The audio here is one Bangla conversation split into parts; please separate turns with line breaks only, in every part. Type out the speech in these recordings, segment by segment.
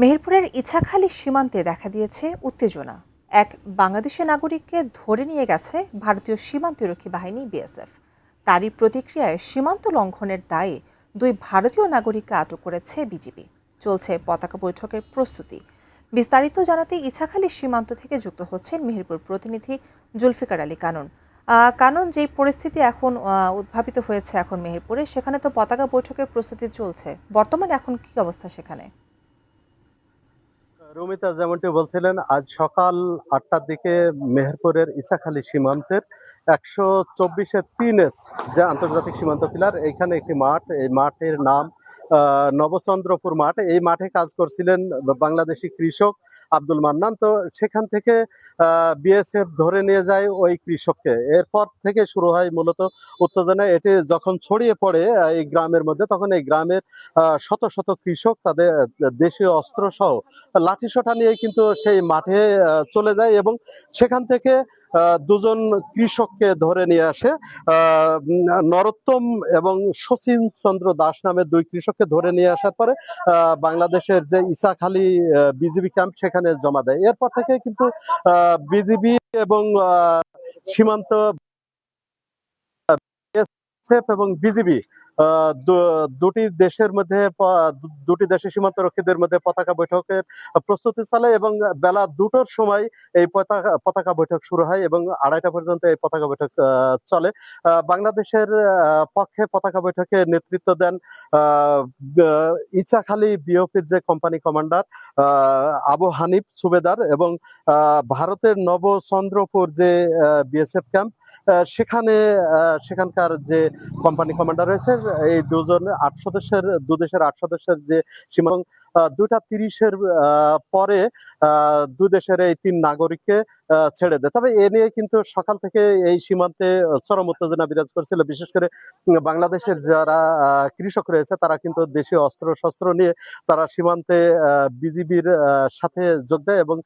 মেহেরপুরের ইছাখালী সীমান্তে দেখা দিয়েছে উত্তেজনা। এক বাংলাদেশি নাগরিককে ধরে নিয়ে গেছে ভারতীয় সীমান্তরক্ষী বাহিনী বিএসএফ। তারই প্রতিক্রিয়ায় সীমান্ত লঙ্ঘনের দায়ে দুই ভারতীয় নাগরিককে আটক করেছে বিজিবি। চলছে পতাকা বৈঠকের প্রস্তুতি। বিস্তারিত জানাতে ইছাখালী সীমান্ত থেকে যুক্ত হচ্ছেন মেহেরপুর প্রতিনিধি জুলফিকার আলী কানন। কানন, যেই পরিস্থিতি এখন উদ্ভাবিত হয়েছে এখন মেহেরপুরে, সেখানে তো পতাকা বৈঠকের প্রস্তুতি চলছে। বর্তমানে এখন কি অবস্থা সেখানে?
রুমিতা যেমনটি বলছিলেন, আজ সকাল 8টার দিকে মেহেরপুরের ইছাখালী সীমান্তের 124-3S যে আন্তর্জাতিক সীমান্ত পিলার, এইখানে একটি মাঠ, এই মাঠের নাম নবচন্দ্রপুর মাঠ। এই মাঠে কাজ করছিলেন বাংলাদেশি কৃষক আব্দুল মান্নান। তো সেখান থেকে বিএসএফ ধরে নিয়ে যায় ওই কৃষককে। এরপর থেকে শুরু হয় মূলত উত্তেজনা। এটি যখন ছড়িয়ে পড়ে এই গ্রামের মধ্যে, তখন এই গ্রামের শত শত কৃষক তাদের দেশীয় অস্ত্র সহ লাঠিসোঁটা নিয়ে কিন্তু সেই মাঠে চলে যায় এবং সেখান থেকে দুজন কৃষককে ধরে নিয়ে আসে। নরোত্তম এবং শচীন চন্দ্র দাস নামে দুই কৃষককে ধরে নিয়ে আসার পরে বাংলাদেশের যে ইছাখালী বিজিবি ক্যাম্প সেখানে জমা দেয়। এরপর থেকে কিন্তু বিজিবি এবং সীমান্ত এবং বিজিবি দুটি দেশের মধ্যে, দুটি দেশের সীমান্ত রক্ষীদের মধ্যে পতাকা বৈঠকের প্রস্তুতি চালায় এবং বেলা 2টোর সময় এই পতাকা বৈঠক শুরু হয় এবং 2:30টা পর্যন্ত এই পতাকা বৈঠক চলে। বাংলাদেশের পক্ষে পতাকা বৈঠকে নেতৃত্ব দেন ইছাখালী বিওপির যে কোম্পানি কমান্ডার আবু হানিফ সুবেদার এবং ভারতের নবচন্দ্রপুর যে বিএসএফ ক্যাম্প সেখানকার যে কোম্পানি কমান্ডার রয়েছে, এই দু দেশের 8 সদস্যের যে সীমা 2:30-এর পরে দুই দেশের এই 3 নাগরিককে ছেড়ে দেয়। তবে এ নিয়ে কিন্তু সকাল থেকে এই সীমান্তে চরম উত্তেজনা বিরাজ করছিল। বিশেষ করে বাংলাদেশের যারা কৃষক রয়েছে তারা কিন্তু দেশীয় অস্ত্র শস্ত্র নিয়ে তারা সীমান্তে বিজিবির সাথে যোগ দেয় এবং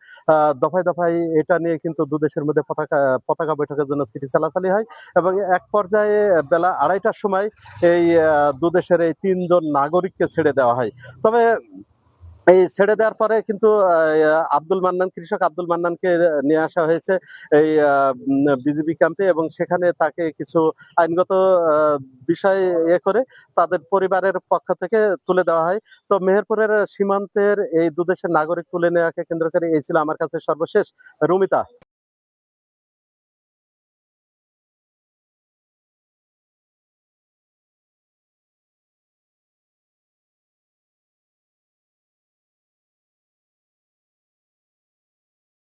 দফায় দফায় এটা নিয়ে কিন্তু দু দেশের মধ্যে পতাকা বৈঠকের জন্য চিঠি চালাচালি হয় এবং এক পর্যায়ে বেলা 2:30টার সময় এই দু দেশের এই 3 জন নাগরিককে ছেড়ে দেওয়া হয়। তবে এই ছেড়ে দেওয়ার পরে কিন্তু কৃষক আব্দুল মান্নানকে নিয়ে আসা হয়েছে এই বিজিবি ক্যাম্পে এবং সেখানে তাকে কিছু আইনগত বিষয় করে তাদের পরিবারের পক্ষ থেকে তুলে দেওয়া হয়। তো মেহেরপুরের সীমান্তের এই দু দেশের নাগরিক তুলে নেওয়াকে কেন্দ্র করে এই ছিল আমার কাছে সর্বশেষ। রুমিতা।